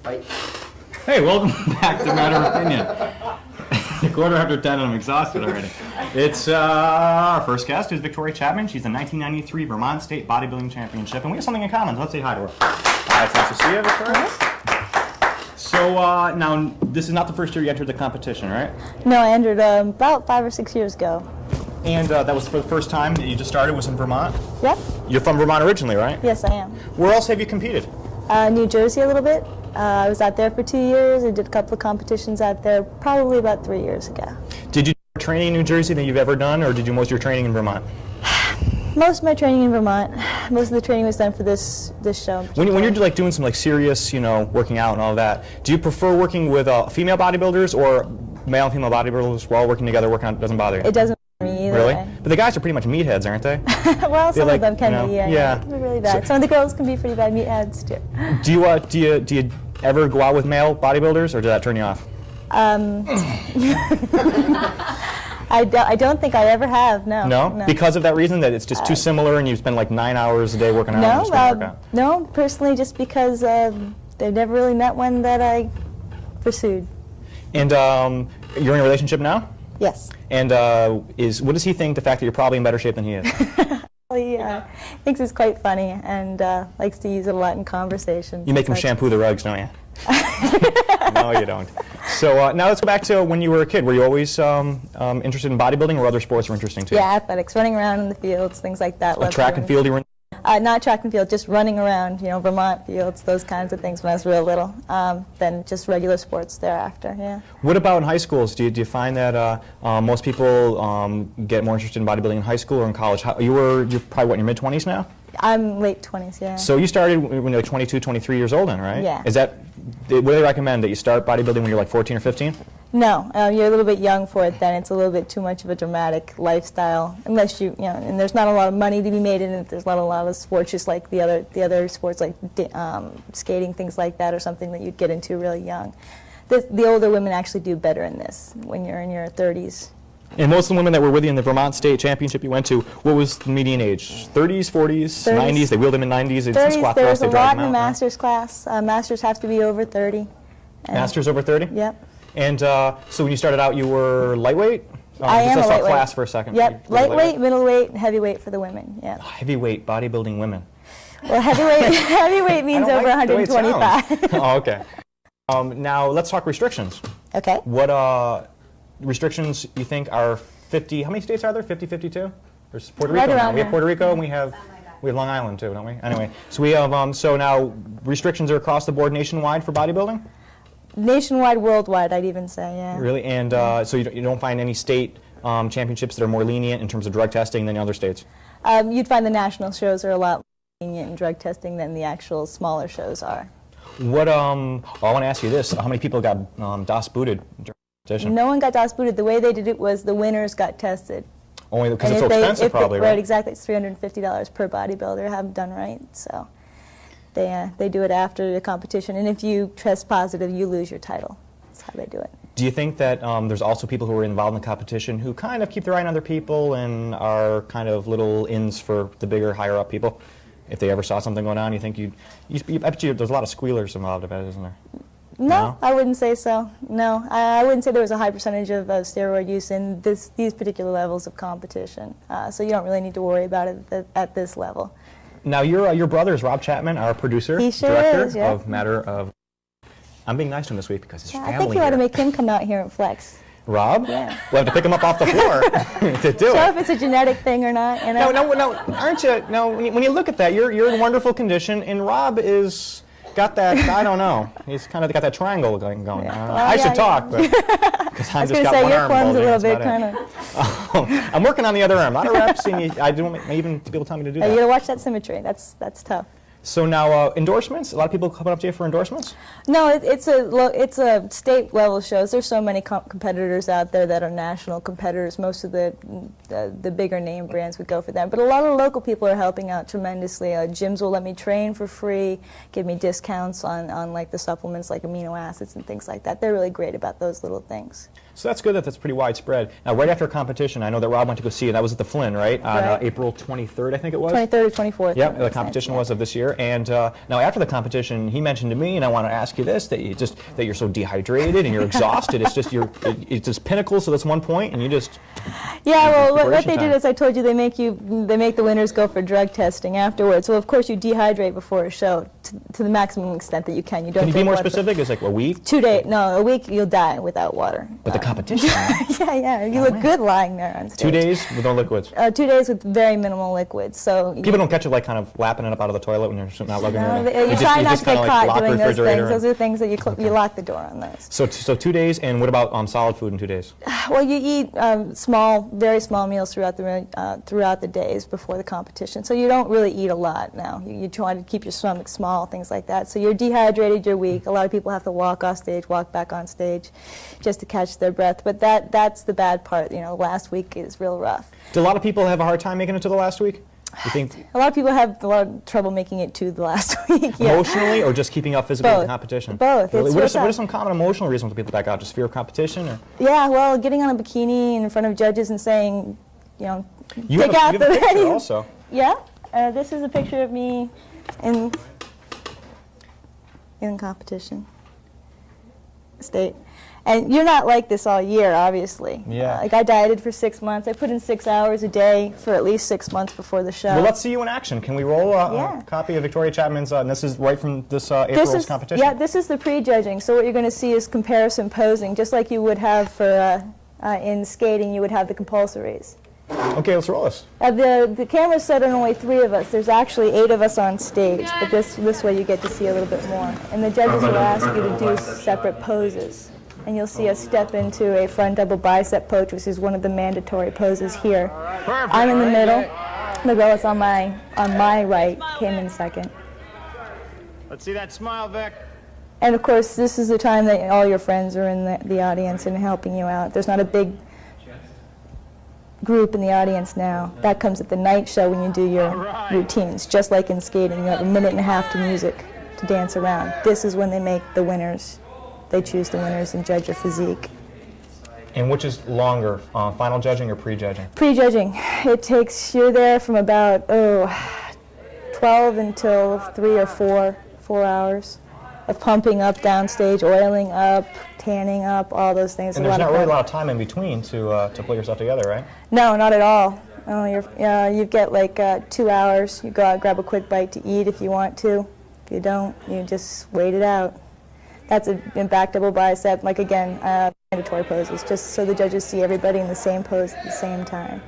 Fight. Hey, welcome back to Matter of Opinion. The 10:15 and I'm exhausted already. It's our first guest, who's Victoria Chapman. She's the 1993 Vermont State Bodybuilding Championship, and we have something in common. Let's say hi to her. Hi, it's nice to see you, Victoria. So now, this is not the first year you entered the competition, right? No, I entered about 5 or 6 years ago. And that was for the first time that you just started, was in Vermont? Yep. You're from Vermont originally, right? Yes, I am. Where else have you competed? New Jersey a little bit. I was out there for 2 years. I did a couple of competitions out there probably about 3 years ago. Did you do training in New Jersey that you've ever done, or did you do most of your training in Vermont? Most of my training in Vermont. Most of the training was done for this show. When you're like doing some like serious, working out and all that, do you prefer working with female bodybuilders or male and female bodybuilders while working together? Working out doesn't bother you? It doesn't bother me either Really? way. But the guys are pretty much meatheads, aren't they? Well, some like, of them can be. yeah. It can be really bad. Some of the girls can be pretty bad meatheads too. Do you ever go out with male bodybuilders, or does that turn you off? I don't think I ever have. No. No? Because of that reason, that it's just too similar, and you spend like 9 hours a day working out. No, and work out. no. Personally, just because they've never really met one that I pursued. And you're in a relationship now? Yes. And what does he think, the fact that you're probably in better shape than he is? He thinks it's quite funny and likes to use it a lot in conversation. You make him shampoo the rugs, don't you? No, you don't. So now let's go back to when you were a kid. Were you always interested in bodybuilding, or other sports were interesting to you? Yeah, athletics, running around in the fields, things like that. Track and field you were in? Not track and field, just running around, Vermont fields, those kinds of things when I was real little. Then just regular sports thereafter, yeah. What about in high schools? Do you find that most people get more interested in bodybuilding in high school or in college? You're probably, what, in your mid-20s now? I'm late 20s, yeah. So you started when you're like 22, 23 years old then, right? Yeah. What do they recommend, that you start bodybuilding when you're like 14 or 15? No, you're a little bit young for it then. It's a little bit too much of a dramatic lifestyle, unless and there's not a lot of money to be made in it. There's not a lot of sports, just like the other sports, like skating, things like that, or something that you'd get into really young. The older women actually do better in this when you're in your 30s. And most of the women that were with you in the Vermont State Championship you went to, what was the median age? 30s, 40s, 90s? They wheeled them in 90s? They did squat thrust, they dragged them out? There's a lot in the master's class. Masters have to be over 30. Masters over 30? Yep. And so when you started out, you were lightweight? I am a lightweight. Class for a second. Yep, lightweight, middleweight, heavyweight for the women. Yeah. Heavyweight bodybuilding women. Well, heavyweight means over 125. Oh, okay. Now let's talk restrictions. Okay. What restrictions you think are 50? How many states are there? 50, 52? There's Puerto Right Rico now. around We have there. Puerto Rico and we have Long Island too, don't we? Anyway, so we have so now restrictions are across the board nationwide for bodybuilding. Nationwide, worldwide, I'd even say, yeah. Really? And so you don't find any state championships that are more lenient in terms of drug testing than other states? You'd find the national shows are a lot more lenient in drug testing than the actual smaller shows are. What? I want to ask you this: how many people got DOS booted during the competition? No one got DOS booted. The way they did it was the winners got tested. Only because it's so expensive, probably, right? Right, exactly. It's $350 per bodybuilder. Have them done right, so. They do it after the competition, and if you test positive, you lose your title. That's how they do it. Do you think that there's also people who are involved in the competition who kind of keep their eye on other people and are kind of little ins for the bigger, higher up people? If they ever saw something going on, you think I bet you there's a lot of squealers involved, I bet, isn't there? No, I wouldn't say so. No, I wouldn't say there was a high percentage of steroid use in these particular levels of competition. So you don't really need to worry about it at this level. Now, your brother is Rob Chapman, our producer, he sure director is, yeah. of Matter of. I'm being nice to him this week because his family. I think you ought to make him come out here and flex. Rob? Yeah. We'll have to pick him up off the floor to do So it. if it's a genetic thing or not, No, aren't you? No, when you look at that, you're in wonderful condition, and Rob is got that. I don't know. He's kind of got that triangle going. Yeah. Well, I should talk, but because I just got one your arm. form's a little bit kind of. I'm working on the other arm. A lot of reps, and I don't even people tell me to do that. You got to watch that symmetry. That's tough. So now endorsements. A lot of people coming up to you for endorsements. No, it's a state level shows. There's so many competitors out there that are national competitors. Most of the bigger name brands would go for them, but a lot of local people are helping out tremendously. Gyms will let me train for free, give me discounts on like the supplements like amino acids and things like that. They're really great about those little things. So that's good that that's pretty widespread. Now, right after a competition, I know that Rob went to go see you. That was at the Flynn, right? On Right. April 23rd, I think it was? 23rd or 24th. Yep, the competition was of this year. here. And now after the competition, he mentioned to me, and I want to ask you this: that you're so dehydrated and you're exhausted. It's it's just pinnacle. So that's one point, and you just. Yeah, well, what they did is, I told you, they make the winners go for drug testing afterwards. So of course you dehydrate before a show to the maximum extent that you can. You don't. Can you be more specific? It's like a week. 2 days. No, a week you'll die without water. But the competition. Yeah. You look good lying there on stage. 2 days with no liquids. 2 days with very minimal liquids. So people don't catch it like kind of lapping it up out of the toilet when you're not lugging it. You try not to get caught doing those things. Those are things that you lock the door on those. So 2 days, and what about solid food in 2 days? Well, you eat very small meals throughout the days before the competition. So you don't really eat a lot now. You try to keep your stomach small, things like that. So you're dehydrated, you're weak. A lot of people have to walk off stage, walk back on stage, just to catch their breath. But that's the bad part. Last week is real rough. Do a lot of people have a hard time making it to the last week? You think? A lot of people have a lot of trouble making it to the last week. Yeah. Emotionally, or just keeping up physically with the competition? Both. Really? What are some common emotional reasons for people back out? Just fear of competition? Or? Yeah, well, getting on a bikini in front of judges and saying, you have a picture also. Yeah, this is a picture of me in competition state. And you're not like this all year, obviously. Yeah. Like I dieted for 6 months. I put in 6 hours a day for at least 6 months before the show. Well, let's see you in action. Can we roll a copy of Victoria Chapman's, and this is right from this April's competition? Yeah, this is the pre-judging. So what you're going to see is comparison posing, just like you would have for in skating, you would have the compulsories. Okay, let's roll this. The camera's set on only 3 of us. There's actually 8 of us on stage, but this way you get to see a little bit more. And the judges will ask you to do separate poses. And you'll see us step into a front double bicep pose, which is one of the mandatory poses here. Perfect. I'm in the middle. The girl that's on my right came in second. Let's see that smile, Vic. And of course, this is the time that all your friends are in the audience and helping you out. There's not a big group in the audience now. That comes at the night show when you do your routines. Just like in skating, you have a minute and a half to music to dance around. This is when they make the winners. They choose the winners and judge your physique. And which is longer, final judging or pre-judging? Pre-judging. It takes, you're there from about 12 until 3 or 4 hours of pumping up downstage, oiling up, tanning up, all those things. And there's not really a lot of time in between to pull yourself together, right? No, not at all. You get like 2 hours. You go out, grab a quick bite to eat if you want to. If you don't, you just wait it out. That's a back double bicep, like again, mandatory poses, just so the judges see everybody in the same pose at the same time.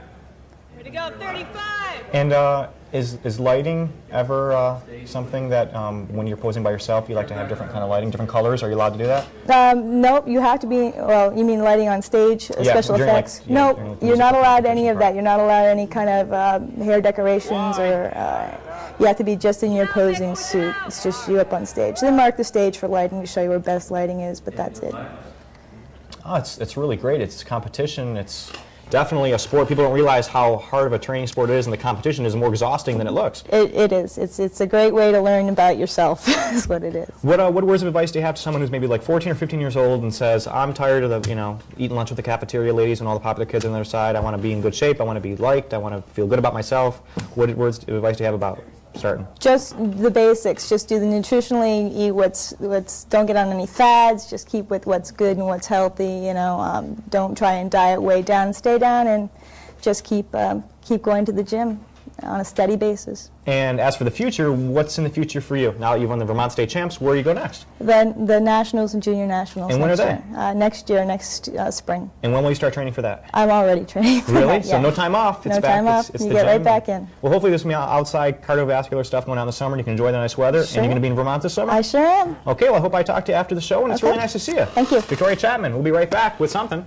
Way to go, 35! And is lighting ever something that when you're posing by yourself, you like to have different kind of lighting, different colors? Are you allowed to do that? Nope, you have to be, well, you mean lighting on stage, special effects? Like, nope, you're not allowed any of that. You're not allowed any kind of hair decorations or you have to be just in your posing suit. It's just you up on stage. They mark the stage for lighting to show you where best lighting is, but that's it. Oh, it's really great. It's competition. It's definitely a sport. People don't realize how hard of a training sport it is, and the competition is more exhausting than it looks. It is. It's a great way to learn about yourself, is what it is. What words of advice do you have to someone who's maybe like 14 or 15 years old and says, I'm tired of the, eating lunch with the cafeteria ladies and all the popular kids on the other side. I want to be in good shape. I want to be liked. I want to feel good about myself. What words of advice do you have about starting? Just the basics. Just do the nutritionally, eat what's don't get on any fads, just keep with what's good and what's healthy, don't try and diet way down, stay down, and just keep going to the gym on a steady basis. And as for the future, what's in the future for you? Now that you've won the Vermont State Champs, where do you go next? The Nationals and Junior Nationals. And when are they? Next year, next spring. And when will you start training for that? I'm already training for Really? that, So yeah. no time off? No time off. It's you the get gym. right back in. Well, hopefully there's going to be outside cardiovascular stuff going on in the summer, and you can enjoy the nice weather. Sure. And you're going to be in Vermont this summer? I sure am. Okay, well, I hope I talk to you after the show, and it's really nice to see you. Thank you. Victoria Chapman. We'll be right back with something.